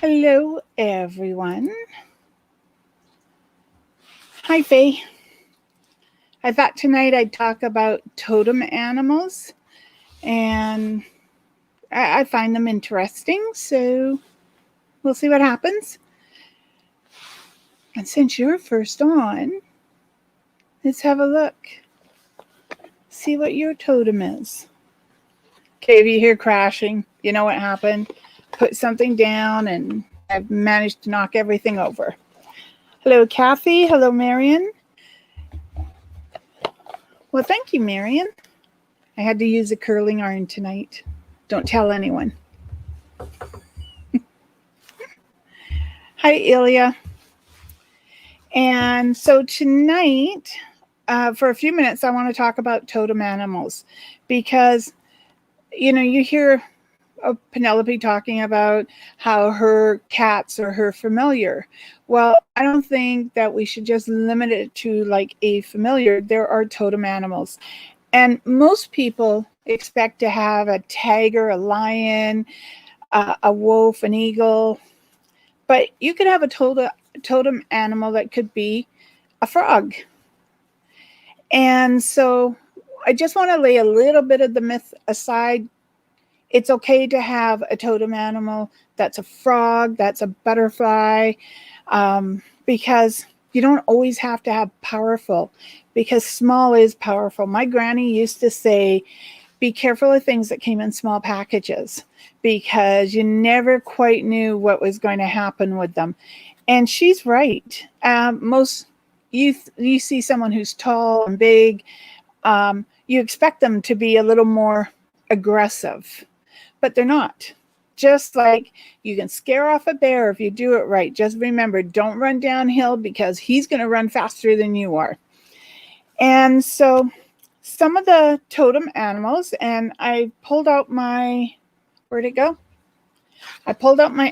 Hello, everyone. Hi, Faye. I thought tonight I'd talk about totem animals, and I find them interesting, so we'll see what happens. And since you're first on, let's have a look. See what your totem is. Okay, if you hear crashing, you know what happened. Put something down, and I've managed to knock everything over. Hello, Kathy. Hello, Marion. Well, thank you, Marion. I had to use a curling iron tonight. Don't tell anyone. Hi, Ilya. And so tonight, for a few minutes, I want to talk about totem animals because, you hear Penelope talking about how her cats are her familiar. Well, I don't think that we should just limit it to like a familiar. There are totem animals. And most people expect to have a tiger, a lion, a wolf, an eagle, but you could have a totem animal that could be a frog. And so I just want to lay a little bit of the myth aside. It's okay to have a totem animal that's a frog, that's a butterfly, because you don't always have to have powerful, because small is powerful. My granny used to say, be careful of things that came in small packages because you never quite knew what was going to happen with them. And she's right. Most you see someone who's tall and big, you expect them to be a little more aggressive, but they're not. Just like you can scare off a bear if you do it right. Just remember, don't run downhill because he's going to run faster than you are. And so some of the totem animals, and I pulled out where'd it go? I pulled out my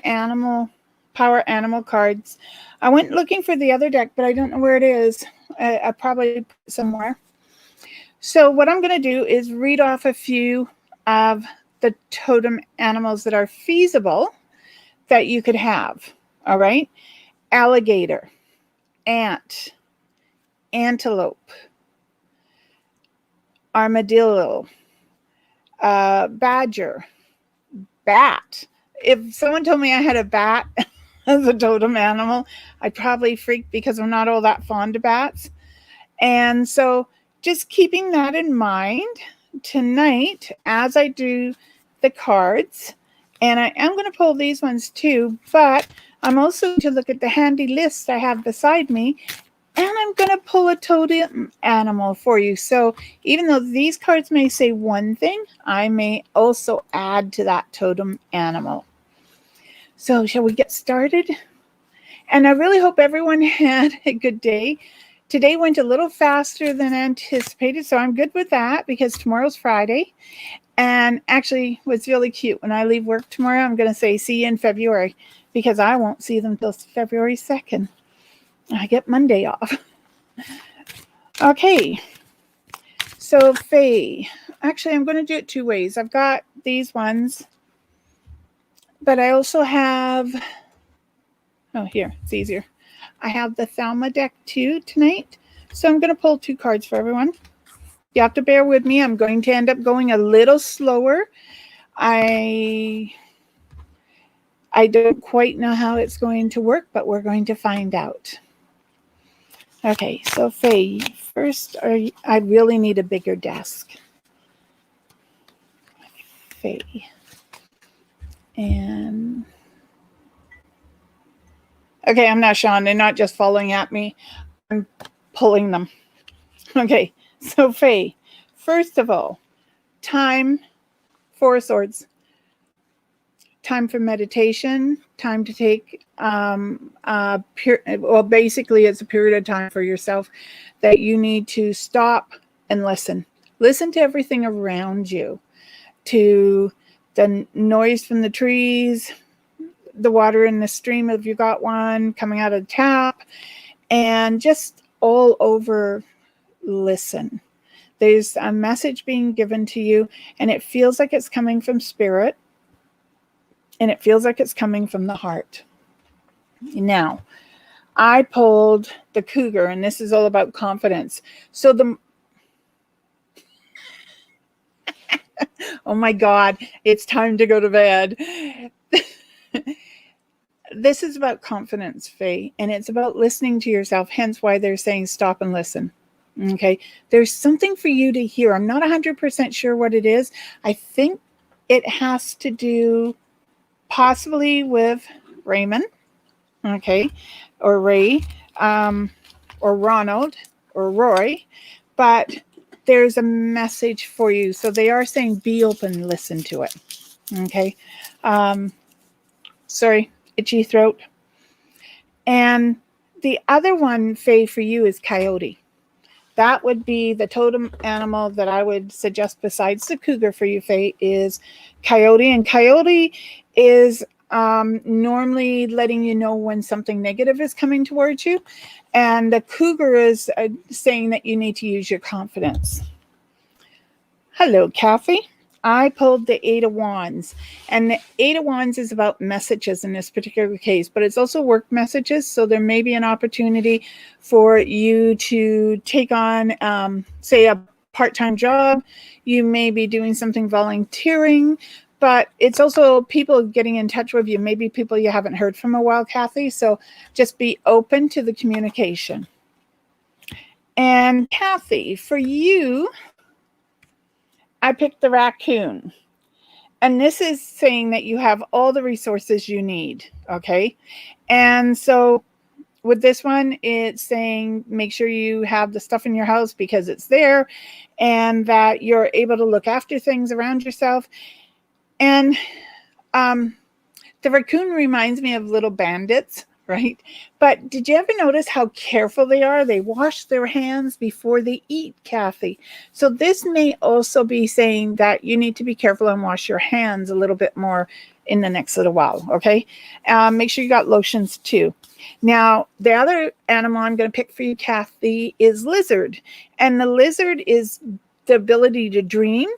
power animal cards. I went looking for the other deck, but I don't know where it is. I probably put it somewhere. So what I'm going to do is read off a few of the totem animals that are feasible that you could have. All right. Alligator, ant, antelope, armadillo, badger, bat. If someone told me I had a bat as a totem animal, I'd probably freak because I'm not all that fond of bats. And so just keeping that in mind tonight as I do the cards, and I am going to pull these ones too, but I'm also going to look at the handy list I have beside me, and I'm going to pull a totem animal for you. So even though these cards may say one thing, I may also add to that totem animal. So shall we get started? And I really hope everyone had a good day. Today went a little faster than anticipated, so I'm good with that because tomorrow's Friday. And actually, what's really cute, when I leave work tomorrow, I'm going to say see you in February because I won't see them till February 2nd. I get Monday off. Okay. So Faye, actually, I'm going to do it two ways. I've got these ones, but I also have, here, it's easier. I have the Thelma deck too tonight. So I'm going to pull two cards for everyone. You have to bear with me. I'm going to end up going a little slower. I don't quite know how it's going to work, but we're going to find out. Okay, so Faye, first, I really need a bigger desk. Faye. And okay, I'm not Sean. They're not just following at me. I'm pulling them. Okay, so Faye, first of all, time, Four of Swords. Time for meditation, time to take, basically it's a period of time for yourself that you need to stop and listen. Listen to everything around you, to the noise from the trees, the water in the stream if you got one, coming out of the tap, and just all over listen. There's a message being given to you, and it feels like it's coming from spirit. and it feels like it's coming from the heart. Now, I pulled the Cougar, and this is all about confidence. So oh my God, it's time to go to bed. This is about confidence, Faye, and it's about listening to yourself, hence why they're saying stop and listen. Okay, there's something for you to hear. I'm not 100% sure what it is. I think it has to do possibly with Raymond, okay, or Ray, or Ronald, or Roy, but there's a message for you. So they are saying be open, listen to it. Okay. Sorry, itchy throat. And the other one, Faye, for you is coyote. That would be the totem animal that I would suggest besides the cougar for you, Faye, is coyote. And coyote is normally letting you know when something negative is coming towards you. And the cougar is saying that you need to use your confidence. Hello, Kathy. I pulled the Eight of Wands, and the Eight of Wands is about messages in this particular case, but it's also work messages. So there may be an opportunity for you to take on, say, a part-time job. You may be doing something volunteering, but it's also people getting in touch with you, maybe people you haven't heard from a while, Kathy. So just be open to the communication. And Kathy, for you, I picked the raccoon. And this is saying that you have all the resources you need, okay? And so with this one, it's saying make sure you have the stuff in your house because it's there, and that you're able to look after things around yourself. And the raccoon reminds me of little bandits, right? But did you ever notice how careful they are? They wash their hands before they eat, Kathy. So this may also be saying that you need to be careful and wash your hands a little bit more in the next little while, okay? Make sure you got lotions too. Now, the other animal I'm going to pick for you, Kathy, is lizard. And the lizard is the ability to dream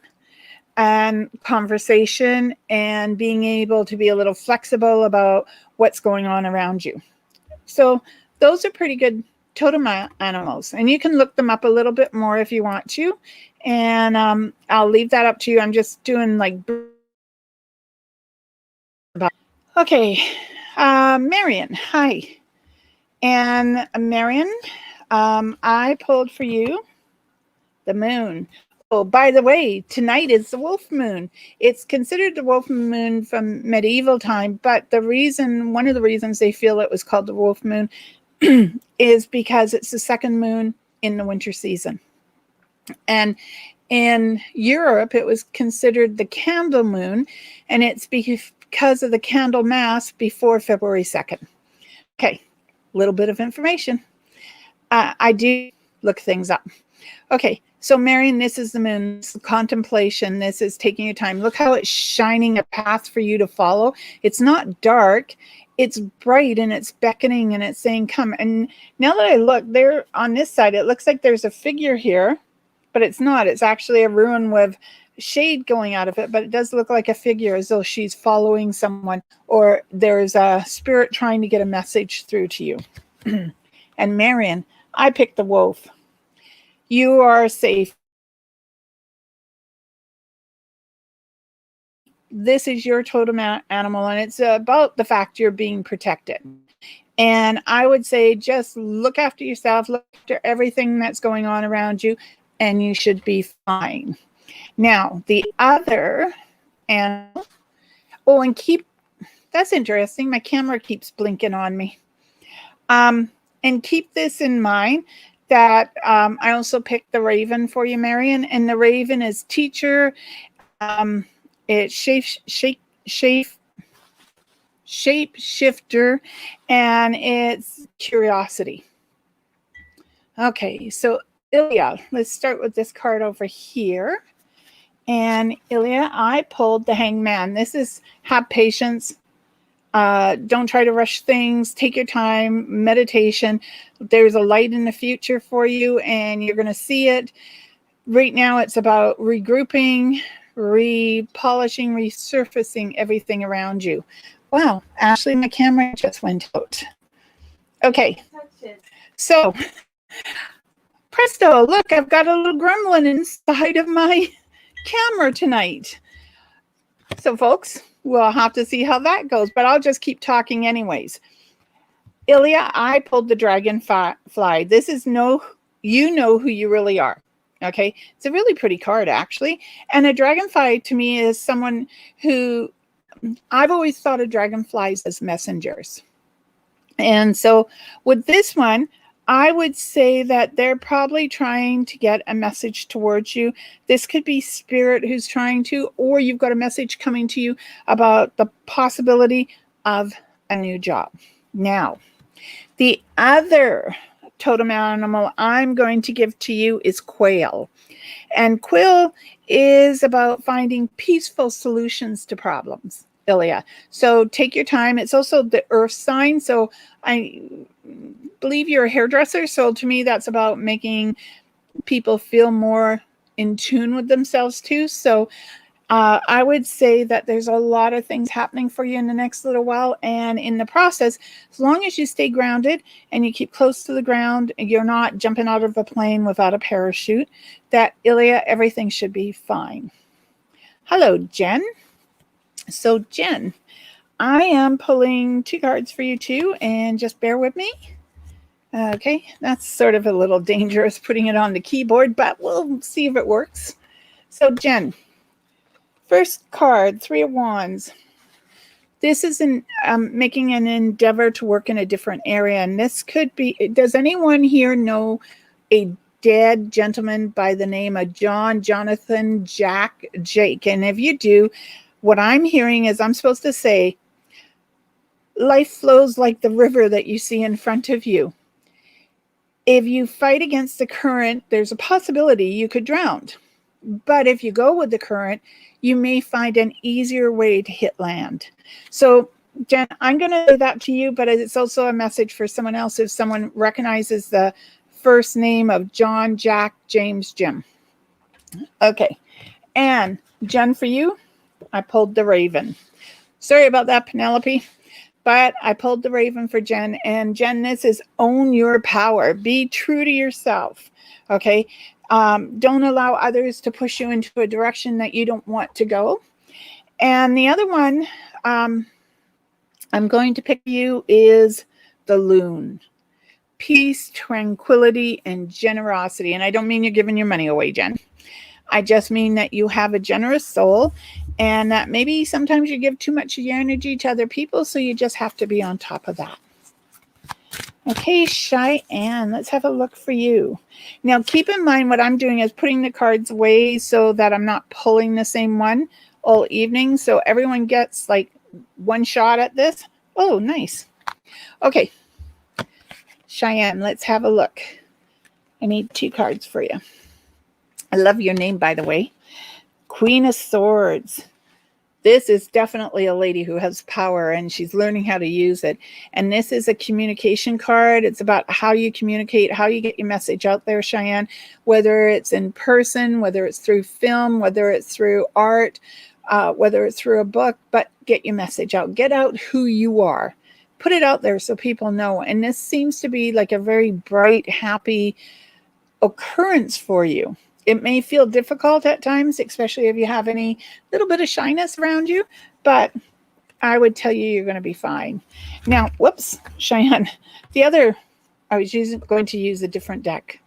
and conversation and being able to be a little flexible about what's going on around you. So those are pretty good totem animals, and you can look them up a little bit more if you want to, and I'll leave that up to you. I'm just doing like okay. Marion, hi. And Marion, I pulled for you the moon. Oh, by the way, tonight is the wolf moon. It's considered the wolf moon from medieval time, but one of the reasons they feel it was called the wolf moon is because it's the second moon in the winter season. And in Europe, it was considered the candle moon, and it's because of the candle mass before February 2nd. Okay, a little bit of information. I do look things up. Okay, so Marion, this is the moon. This is contemplation. This is taking your time. Look how it's shining a path for you to follow. It's not dark. It's bright, and it's beckoning, and it's saying, come. And now that I look there on this side, it looks like there's a figure here, but it's not. It's actually a ruin with shade going out of it, but it does look like a figure, as though she's following someone, or there's a spirit trying to get a message through to you. And Marion, I picked the wolf. You are safe. This is your totem animal, and it's about the fact you're being protected. And I would say just look after yourself, look after everything that's going on around you, and you should be fine. Now, the other animal, oh, and that's interesting. My camera keeps blinking on me. And keep this in mind, that I also picked the raven for you, Marion, and the raven is teacher. It's shapeshifter, and it's curiosity. Okay, so Ilya, let's start with this card over here. And Ilya, I pulled the hangman. This is have patience. Don't try to rush things. Take your time. Meditation. There's a light in the future for you, and you're going to see it. Right now, it's about regrouping, repolishing, resurfacing everything around you. Wow, Ashley, my camera just went out. Okay, so presto, look, I've got a little gremlin inside of my camera tonight. So folks, we'll have to see how that goes, but I'll just keep talking anyways. Ilya, I pulled the dragonfly. This is you know who you really are. Okay, it's a really pretty card actually. And a dragonfly to me is someone who I've always thought of dragonflies as messengers. And so with this one, I would say that they're probably trying to get a message towards you. This could be spirit who's trying to, or you've got a message coming to you about the possibility of a new job. Now, the other totem animal I'm going to give to you is quail. And quail is about finding peaceful solutions to problems, Ilya. So take your time. It's also the earth sign. So I believe you're a hairdresser. So to me, that's about making people feel more in tune with themselves too. So I would say that there's a lot of things happening for you in the next little while. And in the process, as long as you stay grounded and you keep close to the ground, and you're not jumping out of a plane without a parachute, that Ilya, everything should be fine. Hello, Jen. So Jen, I am pulling 2 cards for you too, and just bear with me. Okay, that's sort of a little dangerous putting it on the keyboard, but we'll see if it works. So Jen, first card, 3 of Wands. This is making an endeavor to work in a different area. And this could be, does anyone here know a dead gentleman by the name of John, Jonathan, Jack, Jake? And if you do, what I'm hearing is I'm supposed to say, life flows like the river that you see in front of you. If you fight against the current, there's a possibility you could drown. But if you go with the current, you may find an easier way to hit land. So, Jen, I'm going to say that to you, but it's also a message for someone else if someone recognizes the first name of John, Jack, James, Jim. Okay. And Jen, for you, I pulled the Raven. Sorry about that, Penelope, but I pulled the Raven for Jen. And Jen, this is own your power. Be true to yourself. Okay. Don't allow others to push you into a direction that you don't want to go. And the other one I'm going to pick you is the Loon. Peace, tranquility, and generosity. And I don't mean you're giving your money away, Jen. I just mean that you have a generous soul and that maybe sometimes you give too much of your energy to other people, so you just have to be on top of that. Okay, Cheyenne, let's have a look for you. Now, keep in mind what I'm doing is putting the cards away so that I'm not pulling the same one all evening. So everyone gets like one shot at this. Oh, nice. Okay, Cheyenne, let's have a look. I need 2 cards for you. I love your name, by the way. Queen of Swords. This is definitely a lady who has power and she's learning how to use it. And this is a communication card. It's about how you communicate, how you get your message out there, Cheyenne, whether it's in person, whether it's through film, whether it's through art, whether it's through a book, but get your message out. Get out who you are. Put it out there so people know. And this seems to be like a very bright, happy occurrence for you. It may feel difficult at times, especially if you have any little bit of shyness around you, but I would tell you you're going to be fine. Now, whoops, Cheyenne, I was going to use a different deck.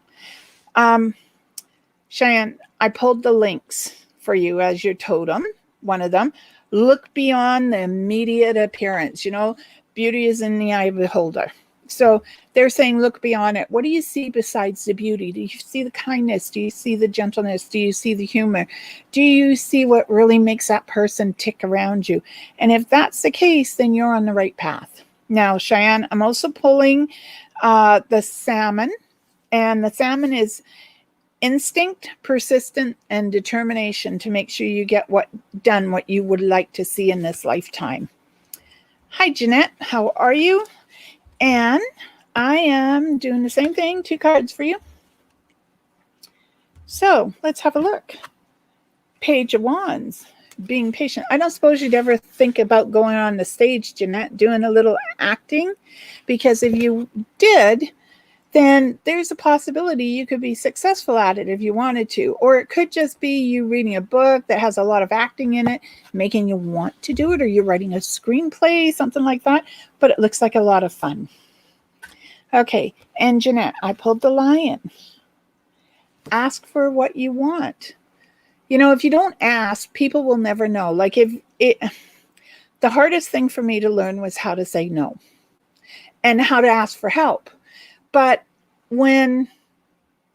Cheyenne, I pulled the Lynx for you as your totem, one of them. Look beyond the immediate appearance. You know, beauty is in the eye of the beholder. So they're saying, look beyond it. What do you see besides the beauty? Do you see the kindness? Do you see the gentleness? Do you see the humor? Do you see what really makes that person tick around you? And if that's the case, then you're on the right path. Now, Cheyenne, I'm also pulling the Salmon. And the Salmon is instinct, persistent, and determination to make sure you get what you would like to see in this lifetime. Hi, Jeanette. How are you? And I am doing the same thing, 2 cards for you. So let's have a look. Page of Wands, being patient. I don't suppose you'd ever think about going on the stage, Jeanette, doing a little acting, because if you did, then there's a possibility you could be successful at it if you wanted to. Or it could just be you reading a book that has a lot of acting in it, making you want to do it, or you're writing a screenplay, something like that. But it looks like a lot of fun. Okay, and Jeanette, I pulled the Lion. Ask for what you want. You know, if you don't ask, people will never know. Like the hardest thing for me to learn was how to say no and how to ask for help. But when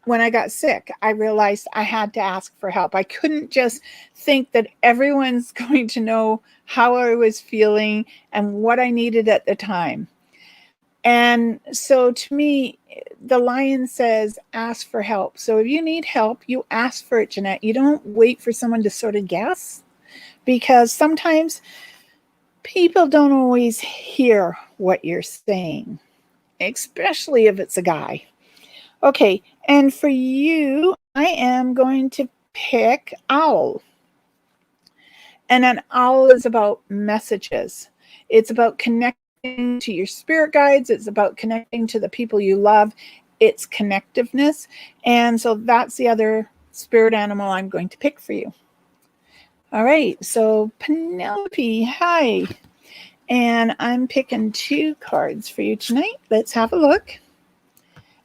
I got sick, I realized I had to ask for help. I couldn't just think that everyone's going to know how I was feeling and what I needed at the time. And so to me, the Lion says, ask for help. So if you need help, you ask for it, Jeanette. You don't wait for someone to sort of guess, because sometimes people don't always hear what you're saying, especially if it's a guy. Okay, and for you, I am going to pick Owl. And an owl is about messages. It's about connecting to your spirit guides. It's about connecting to the people you love. It's connectiveness. And so that's the other spirit animal I'm going to pick for you. All right, so Penelope, hi. And I'm picking 2 cards for you tonight. Let's have a look.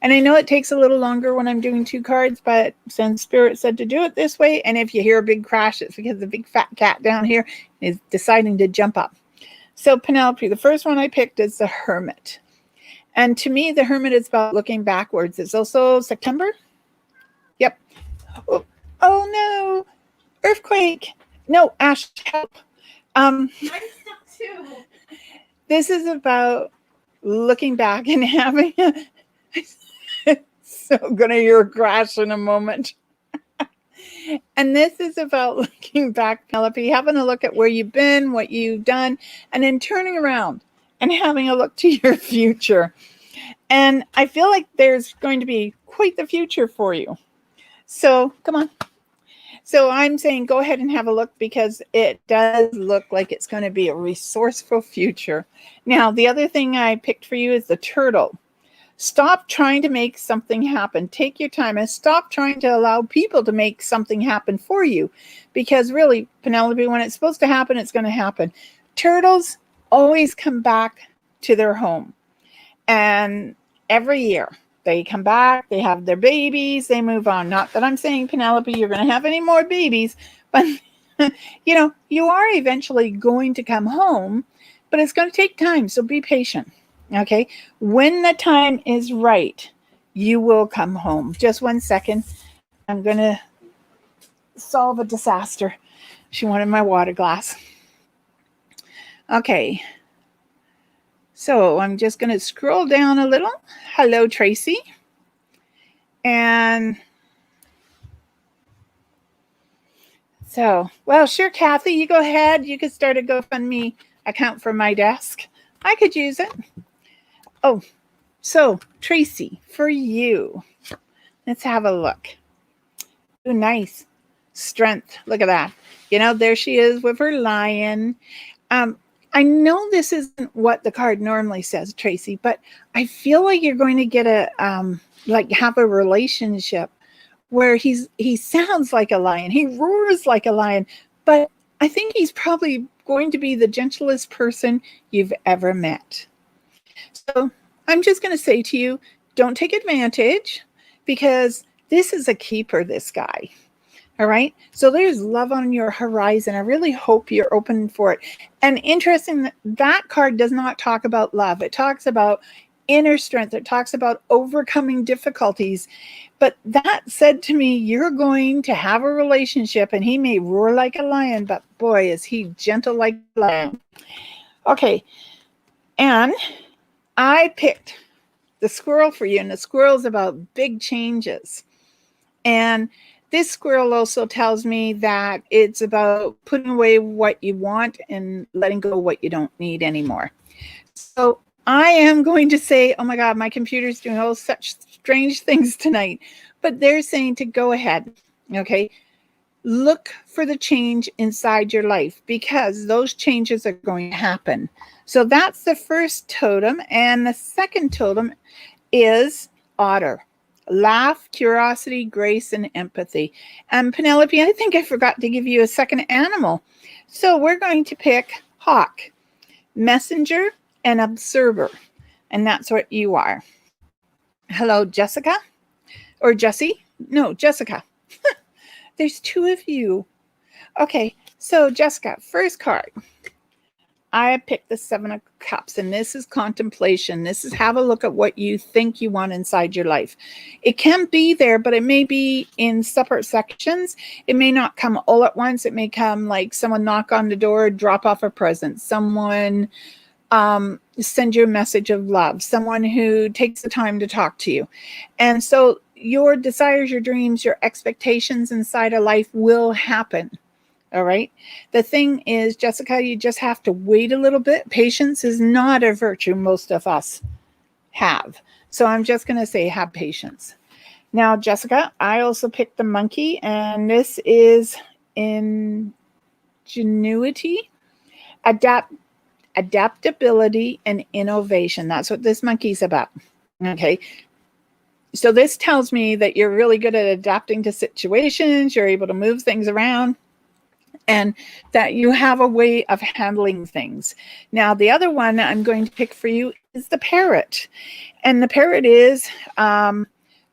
And I know it takes a little longer when I'm doing 2 cards, but since Spirit said to do it this way, and if you hear a big crash, it's because the big fat cat down here is deciding to jump up. So Penelope, the first one I picked is the Hermit. And to me, the Hermit is about looking backwards. It's also September. Yep. Oh no. Earthquake. No, Ash, help. I'm stuck too. This is about looking back and having so gonna hear a crash in a moment. And this is about looking back, Penelope, having a look at where you've been, what you've done, and then turning around and having a look to your future. And I feel like there's going to be quite the future for you. So come on. So I'm saying go ahead and have a look, because it does look like it's going to be a resourceful future. Now, the other thing I picked for you is the Turtle. Stop trying to make something happen. Take your time and stop trying to allow people to make something happen for you. Because really, Penelope, when it's supposed to happen, it's going to happen. Turtles always come back to their home. And every year they come back, they have their babies, they move on. Not that I'm saying, Penelope, you're going to have any more babies, but you know, you are eventually going to come home, but it's going to take time. So be patient. Okay, when the time is right, you will come home. Just 1 second. I'm going to solve a disaster. She wanted my water glass. Okay. So I'm just going to scroll down a little. Hello, Tracy. And so, well, sure, Kathy, you go ahead. You could start a GoFundMe account for my desk. I could use it. Oh, so Tracy, for you, let's have a look. Oh, nice. Strength. Look at that. You know, there she is with her lion. I know this isn't what the card normally says, Tracy, but I feel like you're going to get have a relationship where he sounds like a lion. He roars like a lion, but I think he's probably going to be the gentlest person you've ever met. So I'm just going to say to you, don't take advantage, because this is a keeper, this guy. All right. So there's love on your horizon. I really hope you're open for it. And interesting, that card does not talk about love. It talks about inner strength. It talks about overcoming difficulties. But that said to me, you're going to have a relationship, and he may roar like a lion, but boy, is he gentle like a lion. Okay. And I picked the squirrel for you, and the squirrel is about big changes. And this squirrel also tells me that it's about putting away what you want and letting go of what you don't need anymore. So I am going to say, oh my God, my computer's doing all such strange things tonight. But they're saying to go ahead, okay? look for the change inside your life because those changes are going to happen. So that's the first totem. And the second totem is otter. Laugh, curiosity, grace, and empathy. And Penelope, I think I forgot to give you a second animal. So we're going to pick hawk, messenger, and observer. And that's what you are. Hello, Jessica? Or Jessie? No, Jessica. There's two of you. Okay, so Jessica, first card. I picked the Seven of Cups, and this is contemplation. This is have a look at what you think you want inside your life. It can be there, but it may be in separate sections. It may not come all at once. It may come like someone knock on the door, drop off a present, someone send you a message of love, someone who takes the time to talk to you. And so your desires, your dreams, your expectations inside of life will happen. All right. The thing is, Jessica, you just have to wait a little bit. Patience is not a virtue most of us have. So I'm just going to say have patience. Now, Jessica, I also picked the monkey, and this is ingenuity, adaptability, and innovation. That's what this monkey's about. Okay. So this tells me that you're really good at adapting to situations. You're able to move things around, and that you have a way of handling things. Now, the other one I'm going to pick for you is the parrot. And the parrot is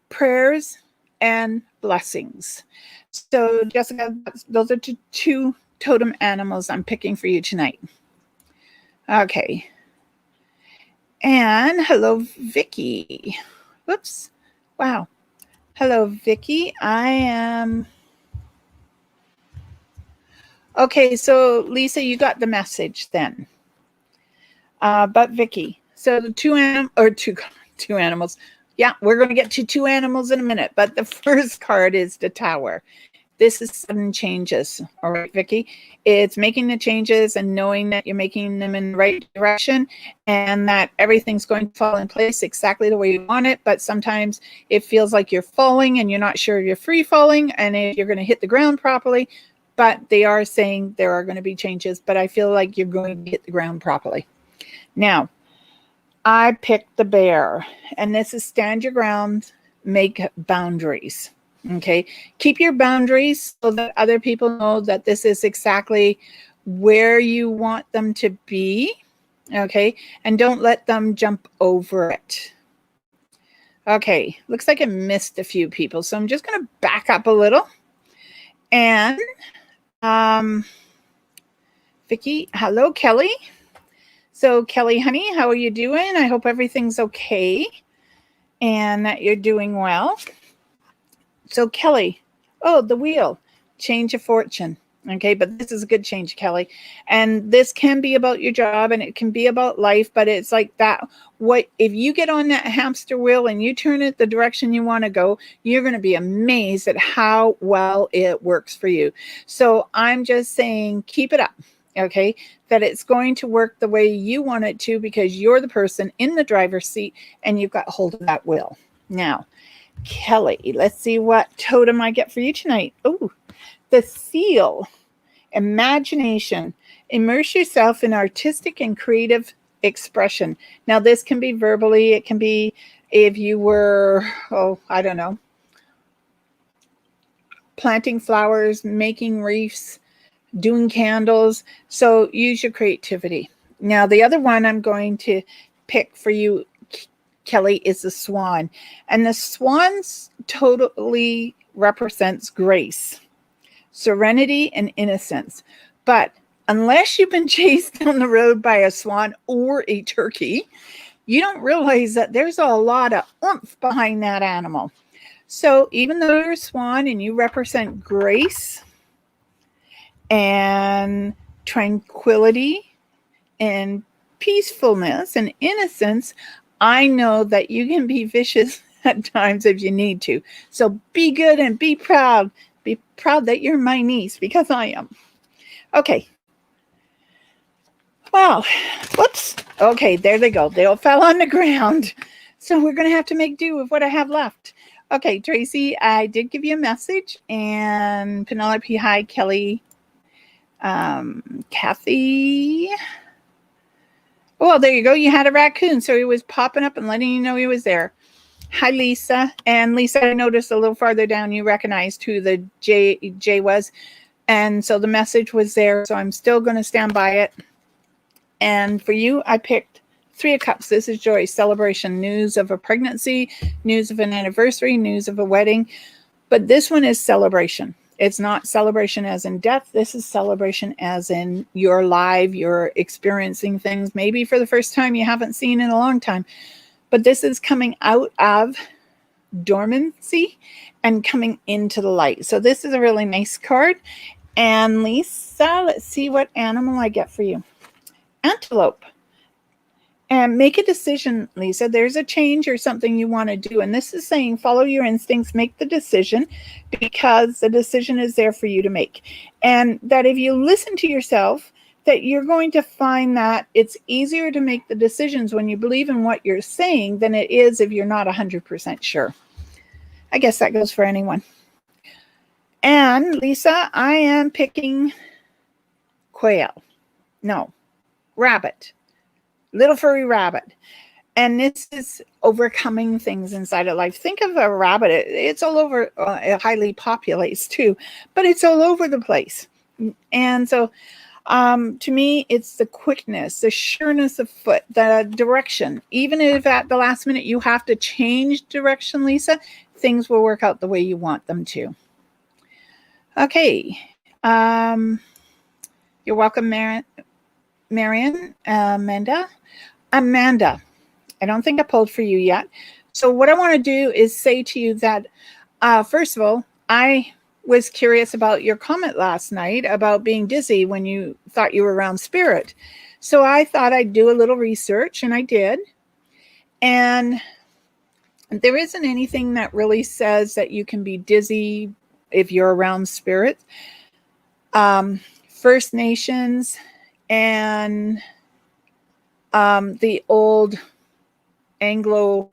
prayers and blessings. So, Jessica, those are two totem animals I'm picking for you tonight. Okay. And hello, Vicky. Whoops. Wow. Hello, Vicky. I am... Okay, so Lisa, you got the message then. But Vicky, so the two animals. Yeah, we're going to get to two animals in a minute, but the first card is the Tower. This is sudden changes. All right, Vicky. It's making the changes and knowing that you're making them in the right direction and that everything's going to fall in place exactly the way you want it. But sometimes it feels like you're falling and you're not sure if you're free falling and if you're going to hit the ground properly. But they are saying there are going to be changes, but I feel like you're going to hit the ground properly. Now, I picked the bear, and this is stand your ground, make boundaries. Okay, keep your boundaries so that other people know that this is exactly where you want them to be. Okay, and don't let them jump over it. Okay, looks like I missed a few people, so I'm just going to back up a little. And Vicky, hello, Kelly. So Kelly, honey, how are you doing? I hope everything's okay and that you're doing well. So Kelly, oh, the wheel, change of fortune. Okay, but this is a good change, Kelly. And this can be about your job and it can be about life, but it's like that. What if you get on that hamster wheel and you turn it the direction you want to go, you're going to be amazed at how well it works for you. So I'm just saying, keep it up. Okay, that it's going to work the way you want it to because you're the person in the driver's seat and you've got hold of that wheel. Now, Kelly, let's see what totem I get for you tonight. Oh, the seal, imagination, immerse yourself in artistic and creative expression. Now, this can be verbally. It can be if you were, I don't know, planting flowers, making wreaths, doing candles. So use your creativity. Now, the other one I'm going to pick for you, Kelly, is the swan. And the swans totally represents grace, serenity, and innocence. But unless you've been chased down the road by a swan or a turkey, you don't realize that there's a lot of oomph behind that animal. So even though you're a swan and you represent grace and tranquility and peacefulness and innocence, I know that you can be vicious at times if you need to. So be good and be proud. Be proud that you're my niece because I am. Okay. Wow. Whoops. Okay, there they go. They all fell on the ground. So we're going to have to make do with what I have left. Okay, Tracy, I did give you a message, and Penelope, hi, Kelly, Kathy. Well, there you go. You had a raccoon, so he was popping up and letting you know he was there. Hi, Lisa. And Lisa, I noticed a little farther down you recognized who the J was. And so the message was there. So I'm still going to stand by it. And for you, I picked Three of Cups. This is joy, celebration, news of a pregnancy, news of an anniversary, news of a wedding. But this one is celebration. It's not celebration as in death. This is celebration as in you're alive, you're experiencing things maybe for the first time you haven't seen in a long time. But this is coming out of dormancy and coming into the light. So this is a really nice card. And Lisa, let's see what animal I get for you. Antelope. And make a decision, Lisa. There's a change or something you want to do. And this is saying follow your instincts, make the decision, because the decision is there for you to make. And that if you listen to yourself, that you're going to find that it's easier to make the decisions when you believe in what you're saying than it is if you're not 100% sure. I guess that goes for anyone. And Lisa, I am picking quail. No, rabbit. Little furry rabbit. And this is overcoming things inside of life. Think of a rabbit. It's all over. It highly populates too, but it's all over the place. And so to me, it's the quickness, the sureness of foot, the direction. Even if at the last minute you have to change direction, Lisa, things will work out the way you want them to. Okay. You're welcome, Marion, Amanda. I don't think I pulled for you yet. So what I want to do is say to you that, first of all, I was curious about your comment last night about being dizzy when you thought you were around spirit. So I thought I'd do a little research, and I did. And there isn't anything that really says that you can be dizzy if you're around spirit. First Nations and the old Anglo-pagan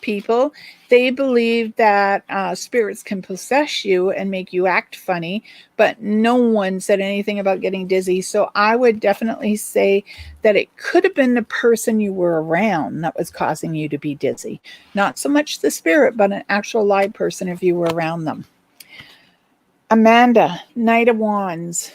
people, they believe that spirits can possess you and make you act funny, but no one said anything about getting dizzy. So I would definitely say that it could have been the person you were around that was causing you to be dizzy. Not so much the spirit, but an actual live person if you were around them. Amanda, Knight of Wands.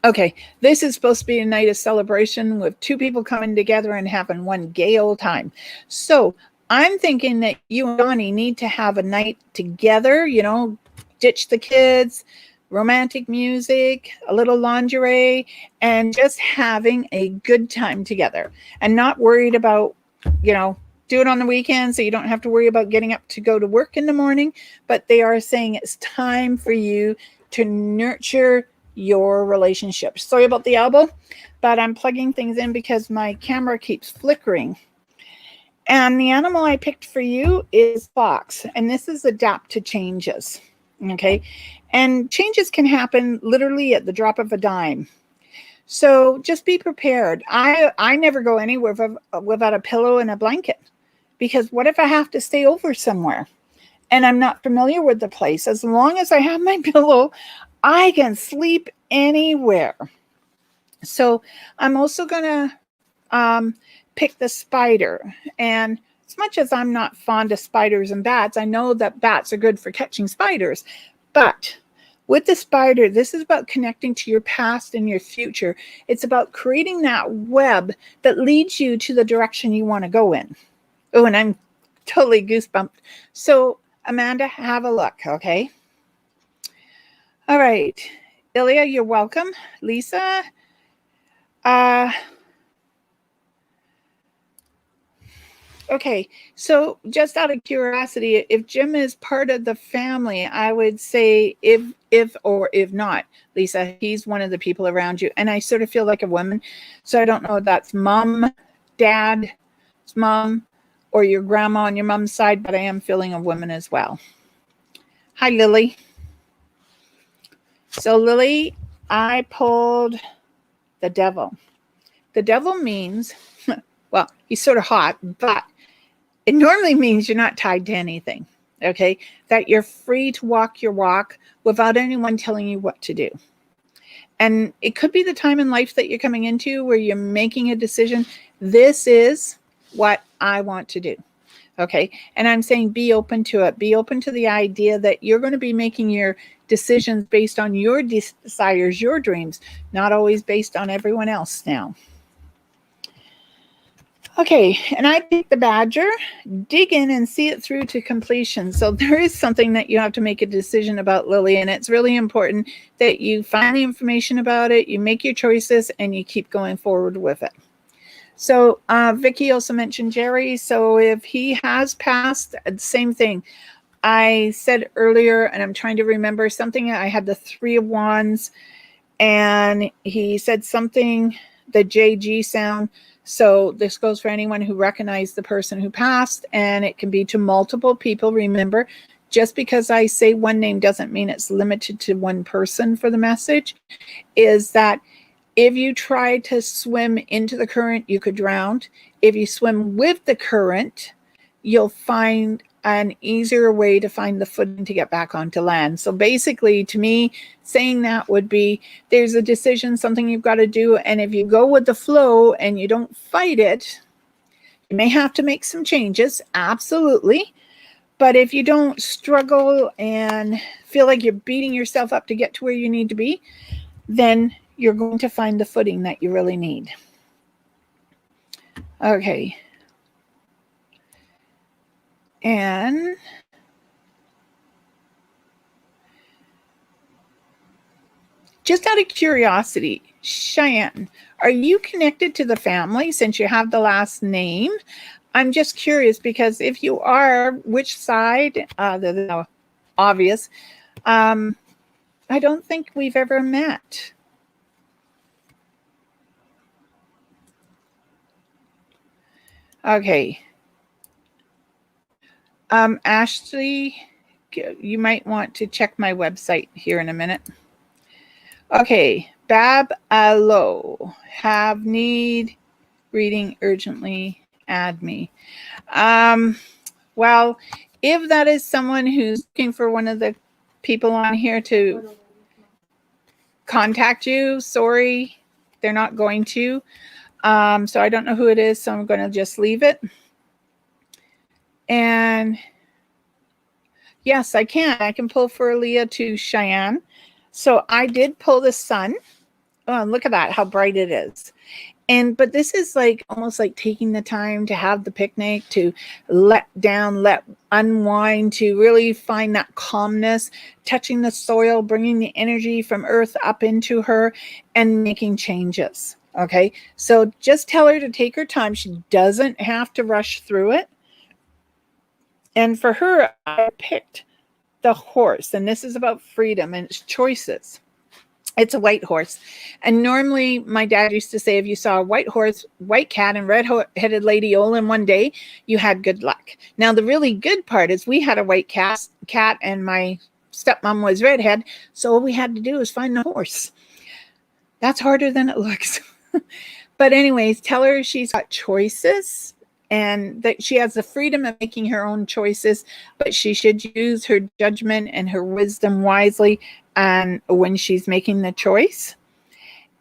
Okay, this is supposed to be a night of celebration with two people coming together and having one gay old time. So I'm thinking that you and Donnie need to have a night together, you know, ditch the kids, romantic music, a little lingerie, and just having a good time together and not worried about, you know, do it on the weekend so you don't have to worry about getting up to go to work in the morning. But they are saying it's time for you to nurture your relationship. Sorry about the elbow, but I'm plugging things in because my camera keeps flickering. And the animal I picked for you is fox. And this is adapt to changes. Okay. And changes can happen literally at the drop of a dime. So just be prepared. I never go anywhere without a pillow and a blanket, because what if I have to stay over somewhere and I'm not familiar with the place? As long as I have my pillow, I can sleep anywhere. So I'm also going to pick the spider. And as much as I'm not fond of spiders and bats, I know that bats are good for catching spiders. But with the spider, this is about connecting to your past and your future. It's about creating that web that leads you to the direction you want to go in. Oh, and I'm totally goosebumped. So Amanda, have a look, okay? All right. Ilya, you're welcome. Lisa, okay. So just out of curiosity, if Jim is part of the family, I would say if or if not, Lisa, he's one of the people around you. And I sort of feel like a woman. So I don't know if that's mom, dad, mom, or your grandma on your mom's side, but I am feeling a woman as well. Hi, Lily. So Lily, I pulled the devil. The devil means Well, he's sort of hot, but it normally means you're not tied to anything, okay? That you're free to walk your walk without anyone telling you what to do. And it could be the time in life that you're coming into where you're making a decision. This is what I want to do. Okay. And I'm saying be open to it. Be open to the idea that you're going to be making your decisions based on your desires, your dreams, not always based on everyone else now. Okay, and I picked the Badger. Dig in and see it through to completion. So there is something that you have to make a decision about, Lily, and it's really important that you find the information about it, you make your choices, and you keep going forward with it. So Vicki also mentioned Jerry. So if he has passed, same thing. I said earlier, and I'm trying to remember something, I had the 3 of Wands, and he said something, the JG sound. So this goes for anyone who recognized the person who passed, and it can be to multiple people. Remember, just because I say one name doesn't mean it's limited to one person for the message, is that if you try to swim into the current, you could drown. If you swim with the current, you'll find an easier way to find the footing to get back onto land. So basically, to me, saying that would be there's a decision, something you've got to do. And if you go with the flow and you don't fight it, you may have to make some changes. Absolutely. But if you don't struggle and feel like you're beating yourself up to get to where you need to be, then you're going to find the footing that you really need. Okay. And just out of curiosity, Cheyenne, are you connected to the family since you have the last name? I'm just curious because if you are, which side? The obvious. I don't think we've ever met. Okay. Ashley, you might want to check my website here in a minute. Okay, Bab Alo, have need reading urgently, add me. Well, if that is someone who's looking for one of the people on here to contact you, sorry, they're not going to. So I don't know who it is, so I'm going to just leave it. And yes, I can. I can pull for Leah to Cheyenne. So I did pull the sun. Oh, look at that, how bright it is. But this is like almost like taking the time to have the picnic, to let down, let unwind, to really find that calmness, touching the soil, bringing the energy from earth up into her and making changes. Okay. So just tell her to take her time. She doesn't have to rush through it. And for her, I picked the horse, and this is about freedom and its choices. It's a white horse. And normally my dad used to say, if you saw a white horse, white cat, and red-headed lady all in one day, you had good luck. Now, the really good part is we had a white cat and my stepmom was redhead. So all we had to do was find the horse. That's harder than it looks. But anyways, tell her she's got choices and that she has the freedom of making her own choices, but she should use her judgment and her wisdom wisely and when she's making the choice.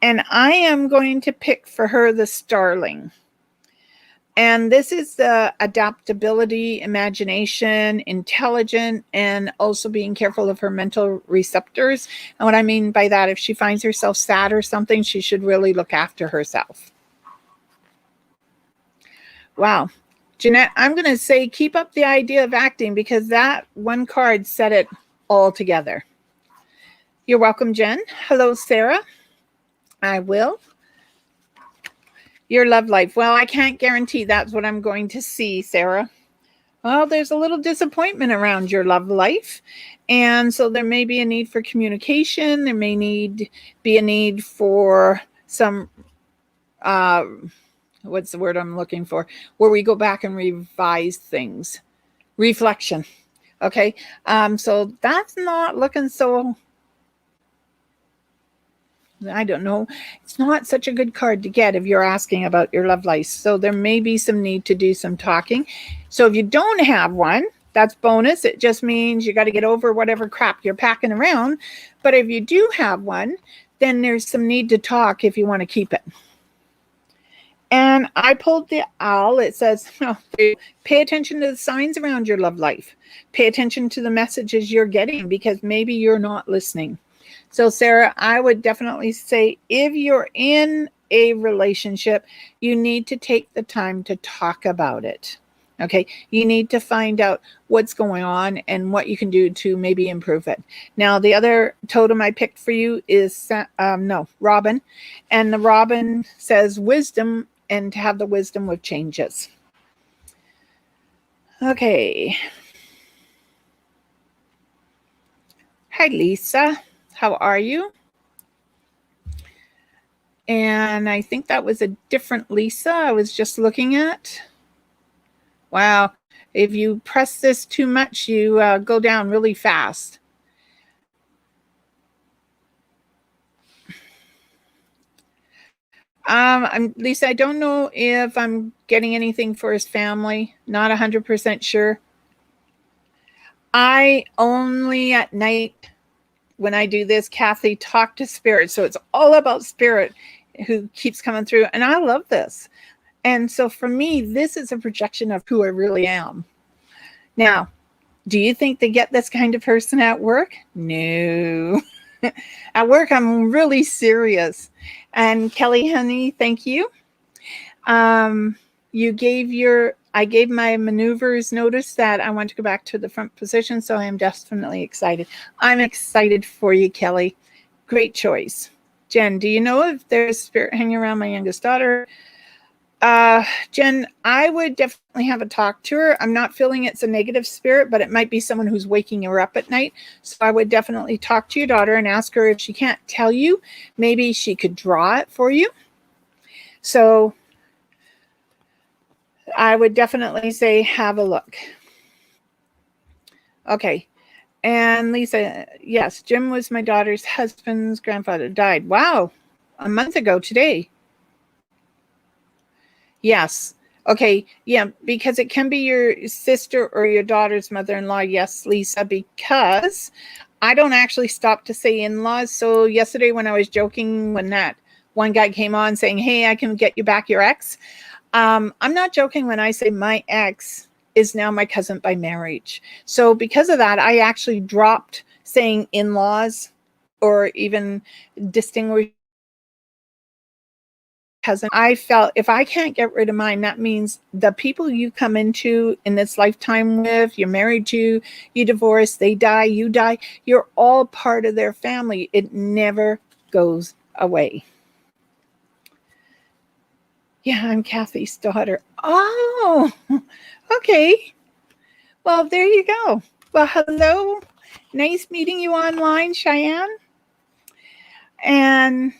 And I am going to pick for her the starling. And this is the adaptability, imagination, intelligent, and also being careful of her mental receptors. And what I mean by that, if she finds herself sad or something, she should really look after herself. Wow. Jeanette, I'm going to say keep up the idea of acting because that one card set it all together. You're welcome, Jen. Hello, Sarah. I will. Your love life. Well, I can't guarantee that's what I'm going to see, Sarah. Well, there's a little disappointment around your love life. And so there may be a need for communication. There may be a need for some, what's the word I'm looking for? Where we go back and revise things. Reflection. Okay. So that's not looking so I don't know. It's not such a good card to get if you're asking about your love life. So there may be some need to do some talking. So if you don't have one, that's bonus. It just means you got to get over whatever crap you're packing around. But if you do have one, then there's some need to talk if you want to keep it. And I pulled the owl. It says, oh, pay attention to the signs around your love life. Pay attention to the messages you're getting because maybe you're not listening. So, Sarah, I would definitely say if you're in a relationship, you need to take the time to talk about it. Okay, you need to find out what's going on and what you can do to maybe improve it. Now, the other totem I picked for you is Robin. And the Robin says wisdom and to have the wisdom with changes. Okay. Hi, Lisa. How are you? And I think that was a different Lisa I was just looking at. Wow. If you press this too much, you go down really fast. Lisa, I don't know if I'm getting anything for his family. Not 100% sure. I only at night, when I do this, Kathy, talk to spirit. So it's all about spirit who keeps coming through. And I love this. And so for me, this is a projection of who I really am. Now, do you think they get this kind of person at work? No. At work, I'm really serious. And Kelly, honey, thank you. I gave my maneuvers notice that I want to go back to the front position, so I am definitely excited. I'm excited for you, Kelly. Great choice. Jen, do you know if there's spirit hanging around my youngest daughter? Jen, I would definitely have a talk to her. I'm not feeling it's a negative spirit, but it might be someone who's waking her up at night. So I would definitely talk to your daughter and ask her if she can't tell you, maybe she could draw it for you. So I would definitely say, have a look. Okay. And Lisa, yes, Jim was my daughter's husband's grandfather, died. Wow. A month ago today. Yes. Okay. Yeah, because it can be your sister or your daughter's mother-in-law. Yes, Lisa, because I don't actually stop to say in-laws. So yesterday when I was joking, when that one guy came on saying, hey, I can get you back your ex. I'm not joking when I say my ex is now my cousin by marriage. So because of that, I actually dropped saying in-laws or even distinguished cousin. I felt if I can't get rid of mine, that means the people you come into in this lifetime with, you're married to, you divorce, they die, you die, you're all part of their family. It never goes away. Yeah, I'm Kathy's daughter. Oh, okay. Well, there you go. Well, hello. Nice meeting you online, Cheyenne. And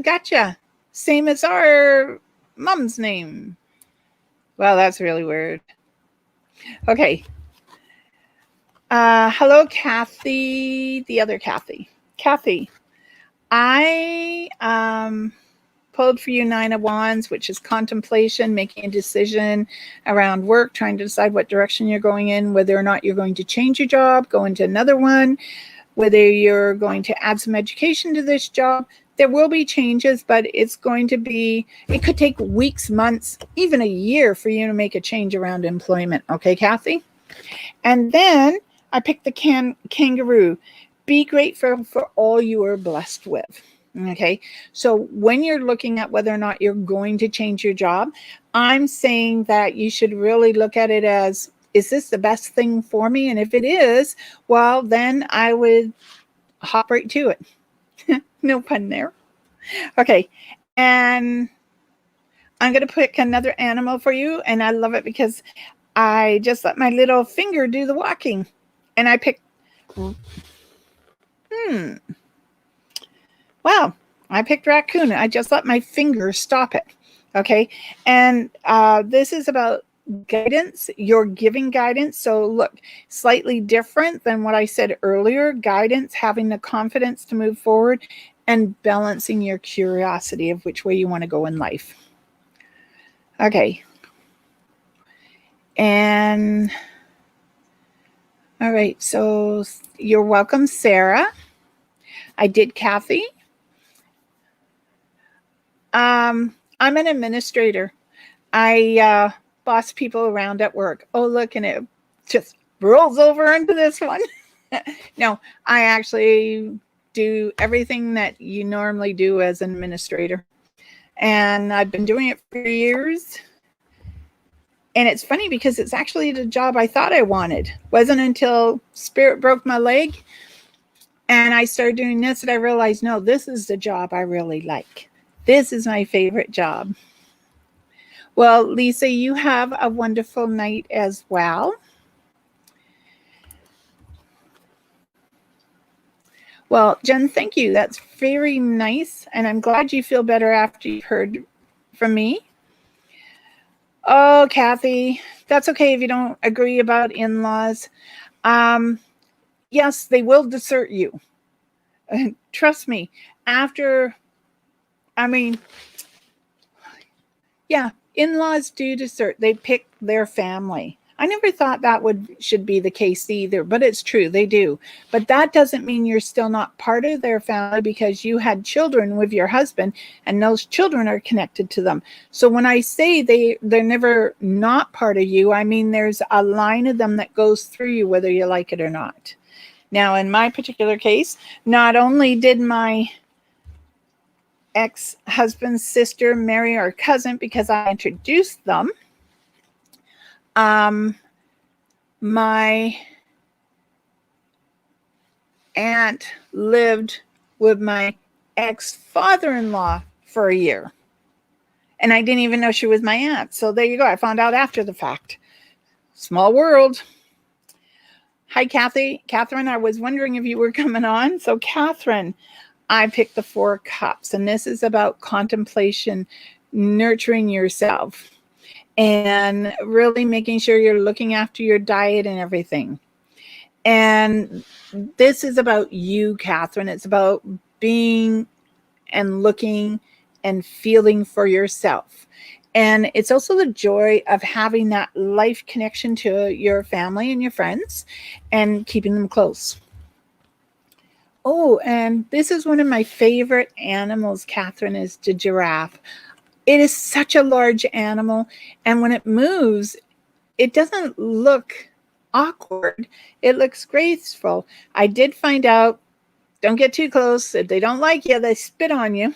gotcha. Same as our mom's name. Well, that's really weird. Okay. Hello, Kathy. The other Kathy. Kathy, I pulled for you 9 of Wands, which is contemplation, making a decision around work, trying to decide what direction you're going in, whether or not you're going to change your job, go into another one, whether you're going to add some education to this job. There will be changes, but it's going to be, it could take weeks, months, even a year for you to make a change around employment. Okay, Kathy? And then I picked the kangaroo. Be grateful for all you are blessed with. Okay, so when you're looking at whether or not you're going to change your job, I'm saying that you should really look at it as, is this the best thing for me? And if it is, well, then I would hop right to it. No pun there. Okay, and I'm going to pick another animal for you, and I love it because I just let my little finger do the walking, and I picked, wow, I picked raccoon. I just let my finger stop it. Okay, and this is about guidance. You're giving guidance. So look, slightly different than what I said earlier. Guidance, having the confidence to move forward, and balancing your curiosity of which way you want to go in life. Okay. And all right, so you're welcome, Sarah. I did Kathy. I'm an administrator. I boss people around at work. Oh, look, and it just rolls over into this one. No, I actually do everything that you normally do as an administrator. And I've been doing it for years. And it's funny because it's actually the job I thought I wanted. Wasn't until Spirit broke my leg and I started doing this that I realized, no, this is the job I really like. This is my favorite job. Well, Lisa, you have a wonderful night as well. Well, Jen, thank you. That's very nice. And I'm glad you feel better after you've heard from me. Oh, Kathy, that's okay if you don't agree about in-laws. Yes, they will desert you. Trust me. Yeah, in-laws do desert. They pick their family. I never thought that should be the case either, but it's true. They do. But that doesn't mean you're still not part of their family because you had children with your husband and those children are connected to them. So when I say they're never not part of you, I mean there's a line of them that goes through you whether you like it or not. Now, in my particular case, not only did my ex-husband's sister marry our cousin because I introduced them, my aunt lived with my ex-father-in-law for a year. And I didn't even know she was my aunt. So there you go. I found out after the fact. Small world. Hi, Kathy. Catherine, I was wondering if you were coming on. So Catherine, I picked the 4 cups. And this is about contemplation, nurturing yourself, and really making sure you're looking after your diet and everything. And this is about you, Catherine. It's about being and looking and feeling for yourself. And it's also the joy of having that life connection to your family and your friends and keeping them close. Oh, and this is one of my favorite animals, Catherine, is the giraffe. It is such a large animal, and when it moves, it doesn't look awkward. It looks graceful. I did find out, don't get too close. If they don't like you, they spit on you.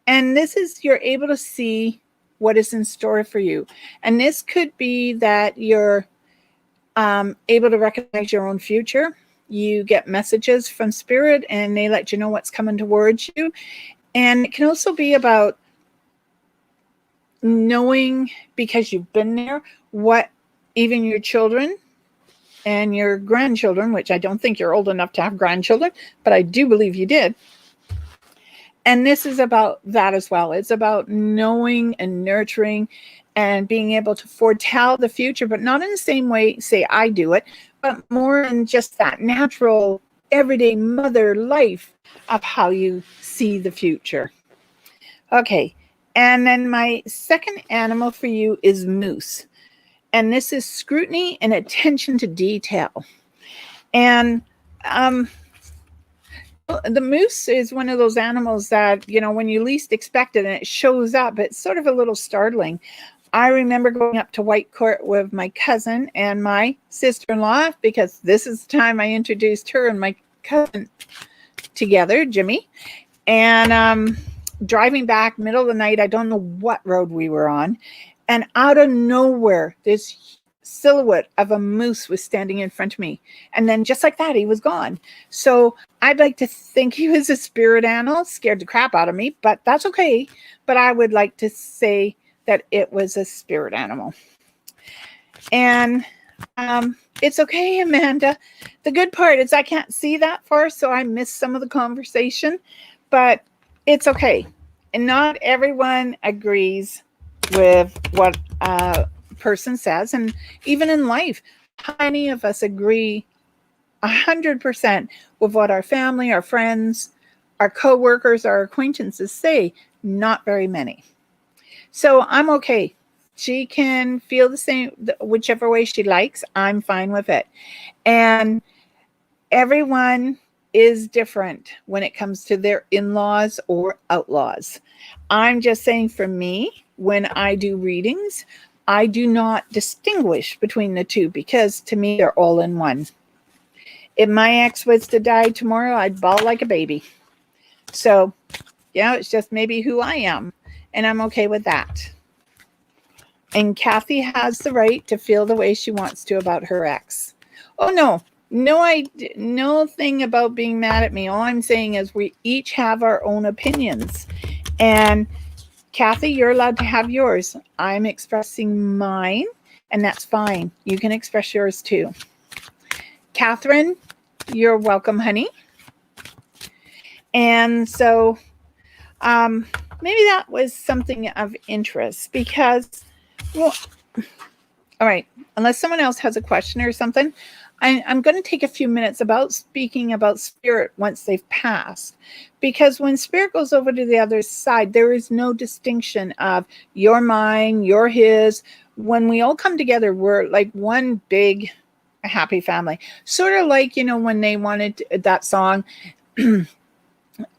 And this is, you're able to see what is in store for you. And this could be that you're able to recognize your own future. You get messages from Spirit, and they let you know what's coming towards you. And it can also be about knowing, because you've been there, what even your children and your grandchildren, which I don't think you're old enough to have grandchildren, but I do believe you did. And this is about that as well. It's about knowing and nurturing and being able to foretell the future, but not in the same way, say, I do it, but more in just that natural, everyday mother life of how you see the future. Okay. And then my second animal for you is moose. And this is scrutiny and attention to detail. And the moose is one of those animals that, you know, when you least expect it and it shows up, it's sort of a little startling. I remember going up to Whitecourt with my cousin and my sister-in-law, because this is the time I introduced her and my cousin together, Jimmy. And driving back middle of the night, I don't know what road we were on, and out of nowhere, this silhouette of a moose was standing in front of me. And then just like that, he was gone. So I'd like to think he was a spirit animal, scared the crap out of me, but that's okay. But I would like to say that it was a spirit animal. And it's okay, Amanda. The good part is I can't see that far, so I missed some of the conversation, but it's okay. And not everyone agrees with what person says, and even in life, how many of us agree 100% with what our family, our friends, our coworkers, our acquaintances say? Not very many. So I'm okay. She can feel the same, whichever way she likes. I'm fine with it. And everyone is different when it comes to their in-laws or outlaws. I'm just saying, for me, when I do readings, I do not distinguish between the two, because to me, they're all in one. If my ex was to die tomorrow, I'd bawl like a baby. So, yeah, it's just maybe who I am, and I'm okay with that. And Kathy has the right to feel the way she wants to about her ex. Oh, no. No thing about being mad at me. All I'm saying is we each have our own opinions. And Kathy, you're allowed to have yours. I'm expressing mine, and that's fine. You can express yours too. Catherine, you're welcome, honey. And so maybe that was something of interest, because, well, all right, unless someone else has a question or something, I'm going to take a few minutes about speaking about spirit once they've passed. Because when spirit goes over to the other side, there is no distinction of you're mine, you're his. When we all come together, we're like one big happy family. Sort of like, when they wanted that song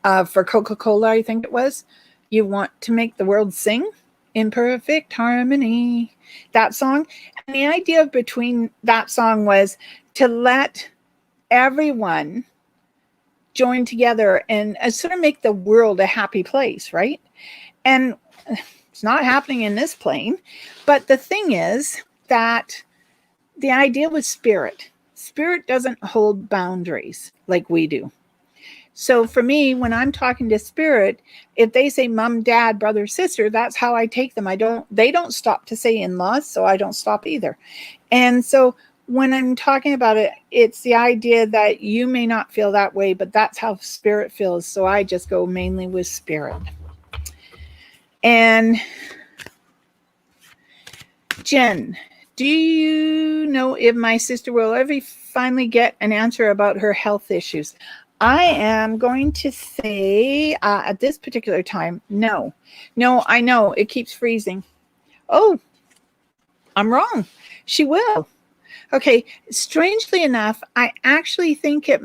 for Coca-Cola, I think it was, you want to make the world sing in perfect harmony. That song. And the idea between that song was to let everyone join together and sort of make the world a happy place, right? And it's not happening in this plane. But the thing is that the idea was spirit. Spirit doesn't hold boundaries like we do. So for me, when I'm talking to spirit, if they say mom, dad, brother, sister, that's how I take them. They don't stop to say in-laws, so I don't stop either. And so when I'm talking about it, it's the idea that you may not feel that way, but that's how spirit feels. So I just go mainly with spirit. And Jen, do you know if my sister will ever finally get an answer about her health issues? I am going to say at this particular time, no. No, I know it keeps freezing. Oh, I'm wrong. She will. Okay, strangely enough, I actually think it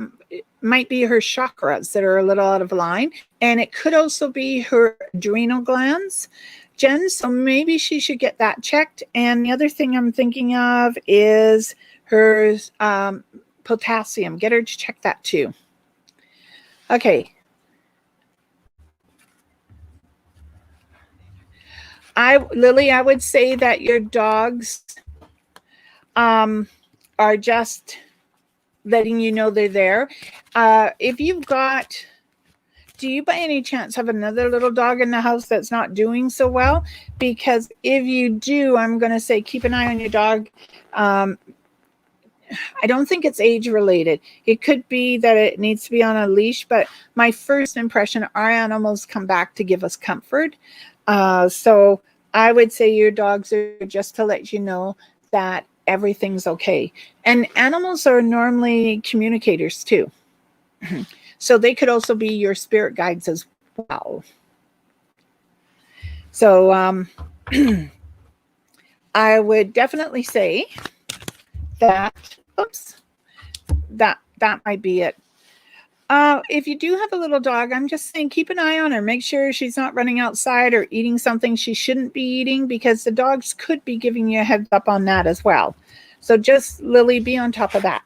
might be her chakras that are a little out of line, and it could also be her adrenal glands, Jen, so maybe she should get that checked. And the other thing I'm thinking of is her potassium. Get her to check that too. Okay. Lily, I would say that your dogs are just letting you know they're there. If you've got, do you by any chance have another little dog in the house that's not doing so well? Because if you do, I'm going to say keep an eye on your dog. I don't think it's age related. It could be that it needs to be on a leash, but my first impression, our animals come back to give us comfort. So I would say your dogs are just to let you know that everything's okay. And animals are normally communicators too. So they could also be your spirit guides as well. So I would definitely say that, that might be it. If you do have a little dog, I'm just saying keep an eye on her. Make sure she's not running outside or eating something she shouldn't be eating, because the dogs could be giving you a heads up on that as well. So just, Lily, be on top of that.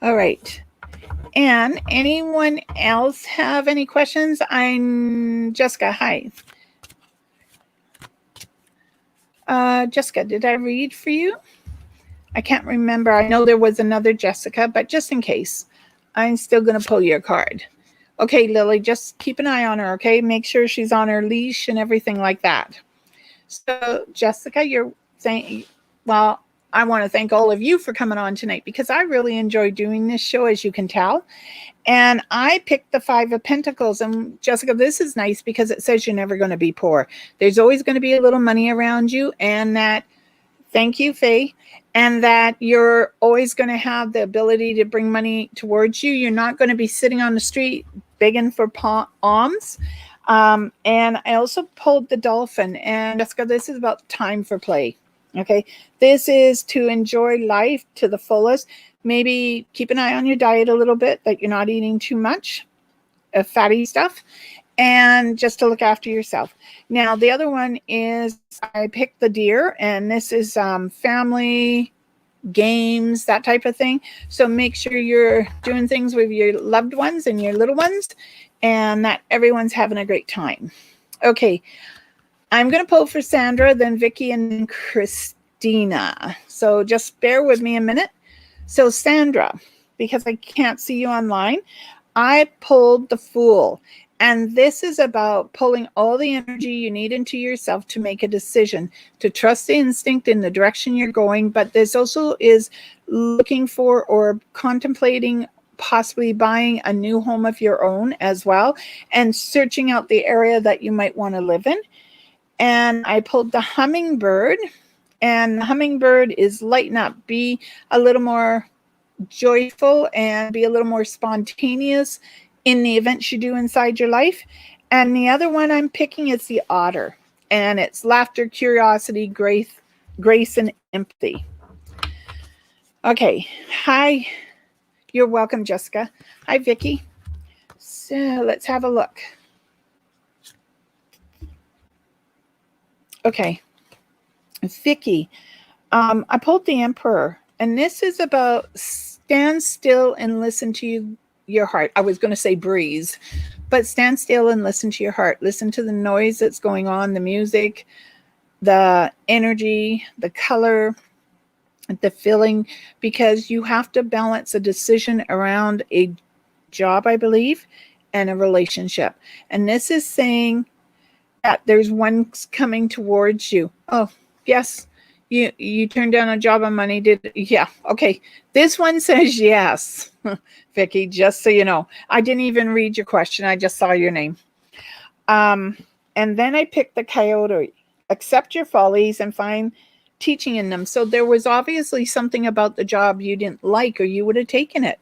All right. And anyone else have any questions? I'm Jessica. Hi. Jessica, did I read for you? I can't remember. I know there was another Jessica, but just in case, I'm still going to pull your card. Okay, Lily, just keep an eye on her, okay? Make sure she's on her leash and everything like that. So, Jessica, you're saying, well, I want to thank all of you for coming on tonight because I really enjoy doing this show, as you can tell. And I picked the Five of Pentacles. And Jessica, this is nice because it says you're never going to be poor. There's always going to be a little money around you, and that, thank you, Faye, and that you're always going to have the ability to bring money towards you. You're not going to be sitting on the street begging for alms. And I also pulled the Dolphin. And Jessica, this is about time for play. Okay, this is to enjoy life to the fullest. Maybe keep an eye on your diet a little bit, that you're not eating too much of fatty stuff, and just to look after yourself. Now, the other one is I picked the Deer, and this is family games, that type of thing. So make sure you're doing things with your loved ones and your little ones, and that everyone's having a great time. Okay. I'm going to pull for Sandra, then Vicky, and then Christina. So just bear with me a minute. So Sandra, because I can't see you online, I pulled the Fool. And this is about pulling all the energy you need into yourself to make a decision, to trust the instinct in the direction you're going. But this also is looking for or contemplating possibly buying a new home of your own as well, and searching out the area that you might want to live in. And I pulled the Hummingbird, and the Hummingbird is lighten up, be a little more joyful and be a little more spontaneous in the events you do inside your life. And the other one I'm picking is the Otter, and it's laughter, curiosity, grace, and empathy. Okay. Hi. You're welcome, Jessica. Hi, Vicky. So let's have a look. Okay, Vicky, I pulled the Emperor, and this is about stand still and listen to your heart. I was going to say breathe, but stand still and listen to your heart. Listen to the noise that's going on, the music, the energy, the color, the feeling, because you have to balance a decision around a job, I believe, and a relationship. And this is saying that there's one coming towards you. Oh, yes. You turned down a job and money. Yeah. Okay. This one says yes, Vicky, just so you know. I didn't even read your question. I just saw your name. And then I picked the Coyote. Accept your follies and find teaching in them. So there was obviously something about the job you didn't like, or you would have taken it.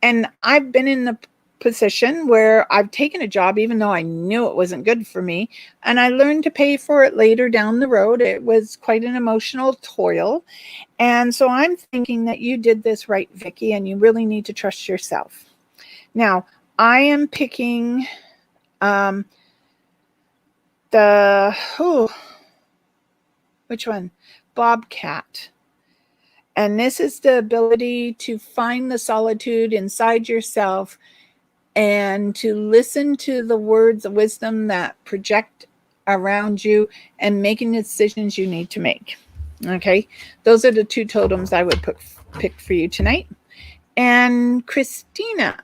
And I've been in the position where I've taken a job even though I knew it wasn't good for me, and I learned to pay for it later down the road. It was quite an emotional toil, and so I'm thinking that you did this right, Vicky, and you really need to trust yourself. Now I am picking which one? Bobcat. And this is the ability to find the solitude inside yourself and to listen to the words of wisdom that project around you and making the decisions you need to make. Okay, those are the two totems I would pick for you tonight. And Christina.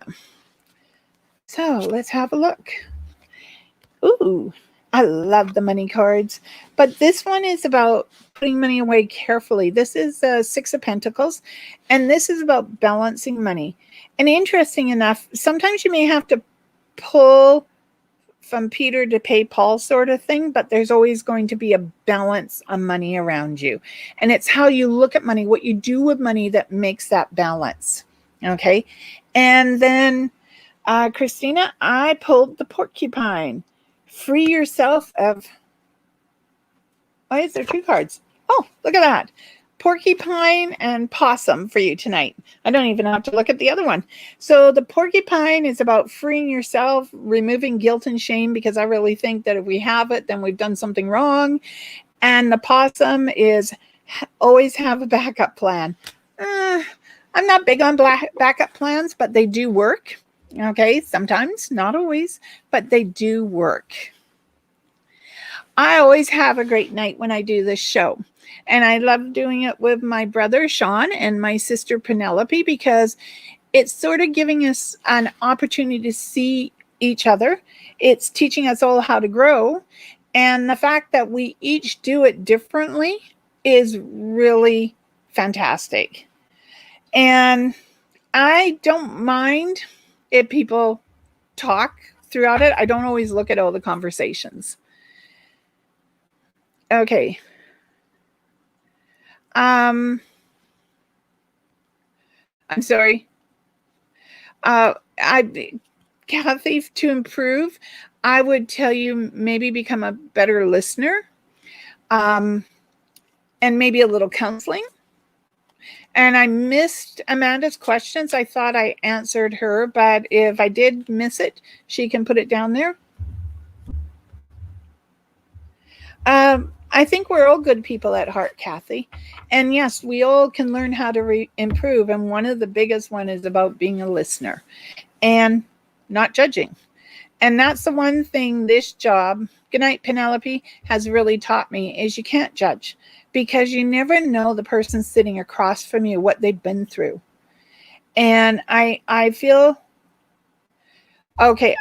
So let's have a look. Ooh, I love the money cards, but this one is about putting money away carefully. This is Six of Pentacles, and this is about balancing money. And interesting enough, sometimes you may have to pull from Peter to pay Paul sort of thing, but there's always going to be a balance on money around you. And it's how you look at money, what you do with money, that makes that balance. Okay. And then Christina, I pulled the Porcupine. Free yourself of, why is there two cards? Oh, look at that. Porcupine and Possum for you tonight. I don't even have to look at the other one. So the Porcupine is about freeing yourself, removing guilt and shame, because I really think that if we have it, then we've done something wrong. And the Possum is always have a backup plan. I'm not big on backup plans, but they do work. Okay, sometimes, not always, but they do work. I always have a great night when I do this show. And I love doing it with my brother, Sean, and my sister, Penelope, because it's sort of giving us an opportunity to see each other. It's teaching us all how to grow. And the fact that we each do it differently is really fantastic. And I don't mind if people talk throughout it. I don't always look at all the conversations. Okay. I'm sorry. Kathy, to improve, I would tell you maybe become a better listener, and maybe a little counseling. And I missed Amanda's questions. I thought I answered her, but if I did miss it, she can put it down there. I think we're all good people at heart, Kathy. And yes, we all can learn how to improve. And one of the biggest one is about being a listener and not judging. And that's the one thing this job, Goodnight Penelope, has really taught me is you can't judge, because you never know the person sitting across from you, what they've been through. And I feel, okay,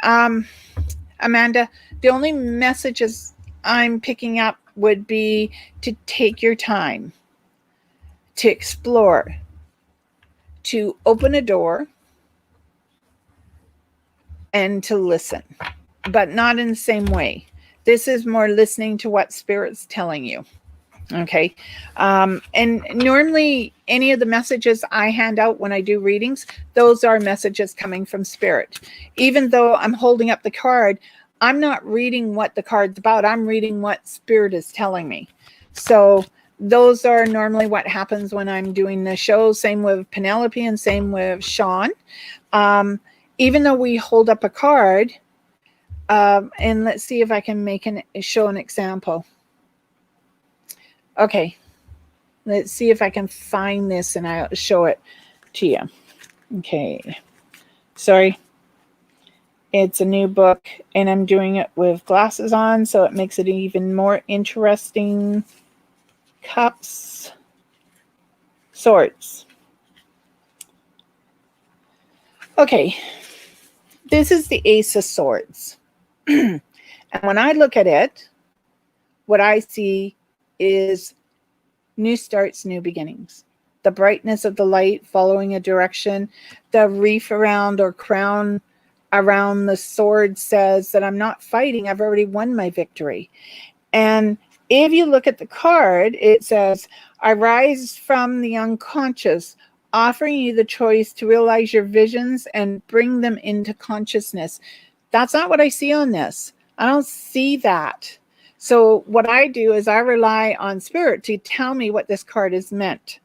Amanda, the only messages I'm picking up would be to take your time, to explore, to open a door, and to listen, but not in the same way. This is more listening to what Spirit's telling you. Okay. And normally any of the messages I hand out when I do readings, those are messages coming from Spirit. Even though I'm holding up the card, I'm not reading what the card's about. I'm reading what Spirit is telling me. So those are normally what happens when I'm doing the show. Same with Penelope and same with Sean. Even though we hold up a card, and let's see if I can show an example. Okay, let's see if I can find this and I'll show it to you. Okay, sorry. It's a new book and I'm doing it with glasses on, so it makes it even more interesting. Cups, swords. Okay, this is the Ace of Swords. And when I look at it, what I see is new starts, new beginnings. The brightness of the light following a direction. The wreath around or crown around the sword says that I'm not fighting. I've already won my victory. And if you look at the card, it says, I rise from the unconscious, offering you the choice to realize your visions and bring them into consciousness. That's not what I see on this. I don't see that. So what I do is I rely on Spirit to tell me what this card is meant.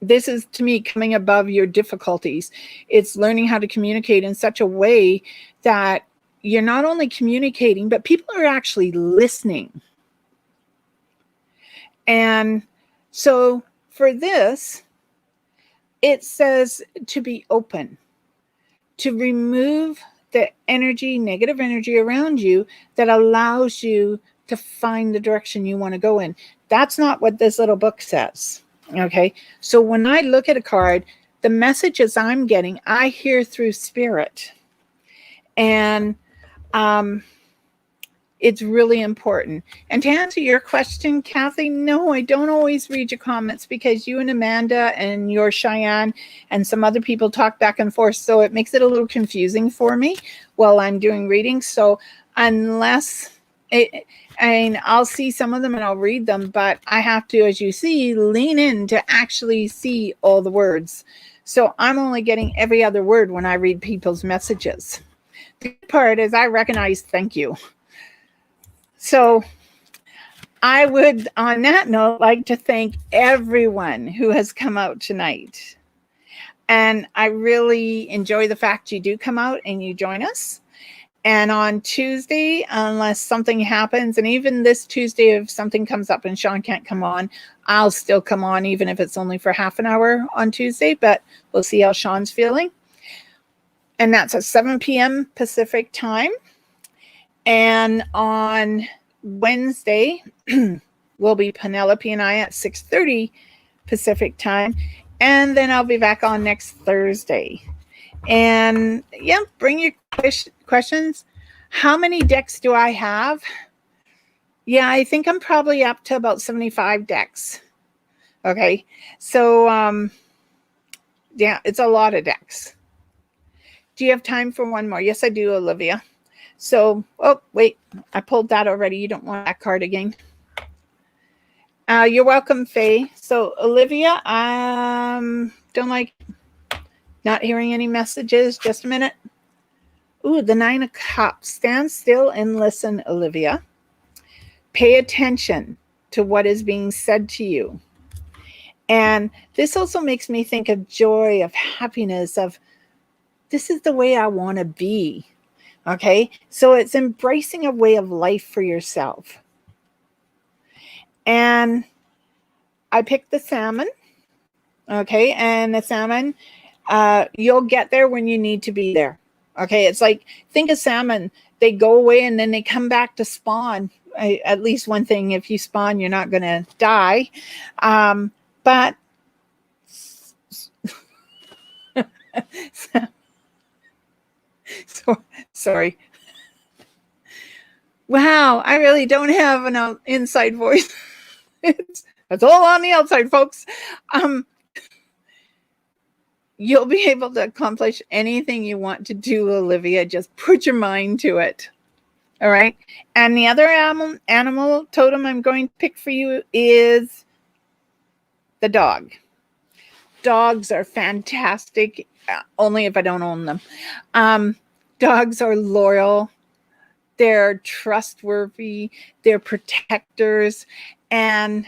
This is, to me, coming above your difficulties. It's learning how to communicate in such a way that you're not only communicating, but people are actually listening. And so for this, it says to be open, to remove the energy, negative energy around you that allows you to find the direction you want to go in. That's not what this little book says. Okay. So when I look at a card, the messages I'm getting, I hear through Spirit. And it's really important. And to answer your question, Kathy, no, I don't always read your comments because you and Amanda and your Cheyenne and some other people talk back and forth. So it makes it a little confusing for me while I'm doing readings. So unless I'll see some of them and I'll read them, but I have to, as you see, lean in to actually see all the words. So I'm only getting every other word when I read people's messages. The good part is I recognize thank you. So I would, on that note, like to thank everyone who has come out tonight. And I really enjoy the fact you do come out and you join us. And on Tuesday, unless something happens, and even this Tuesday, if something comes up and Sean can't come on, I'll still come on, even if it's only for half an hour on Tuesday, but we'll see how Sean's feeling. And that's at 7 p.m. Pacific time. And on Wednesday, will be Penelope and I at 6:30 Pacific time. And then I'll be back on next Thursday. And yeah, bring your questions. How many decks do I have? Yeah, I think I'm probably up to about 75 decks. Okay. So, yeah, it's a lot of decks. Do you have time for one more? Yes, I do, Olivia. So, oh, wait, I pulled that already. You don't want that card again. You're welcome, Faye. So, Olivia, don't like not hearing any messages. Just a minute. Ooh, the 9 of Cups. Stand still and listen, Olivia. Pay attention to what is being said to you. And this also makes me think of joy, of happiness, of this is the way I want to be. Okay. So it's embracing a way of life for yourself. And I picked the salmon. Okay. And the salmon, you'll get there when you need to be there. Okay. It's like, think of salmon. They go away and then they come back to spawn. At least one thing, if you spawn, you're not going to die. But so, sorry. Wow, I really don't have an inside voice. It's all on the outside, folks. You'll be able to accomplish anything you want to do, Olivia. Just put your mind to it. All right. And the other animal totem I'm going to pick for you is the dog. Dogs are fantastic, only if I don't own them. Dogs are loyal. They're trustworthy. They're protectors. And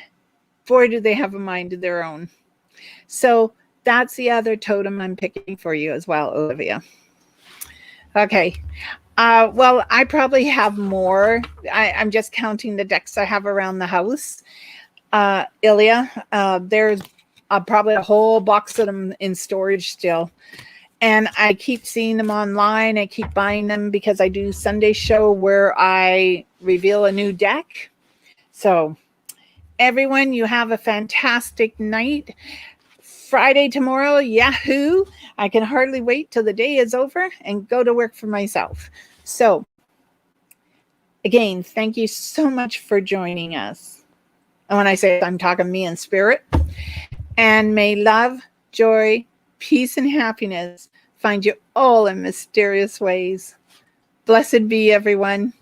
boy, do they have a mind of their own. So that's the other totem I'm picking for you as well, Olivia. Okay. Well, I probably have more. I'm just counting the decks I have around the house. Ilya, there's probably a whole box of them in storage still. And I keep seeing them online. I keep buying them because I do Sunday show where I reveal a new deck. So everyone, you have a fantastic night. Friday tomorrow, yahoo! I can hardly wait till the day is over and go to work for myself. So again, thank you so much for joining us. And when I say I'm talking me in spirit. And may love, joy, peace, and happiness find you all in mysterious ways. Blessed be everyone.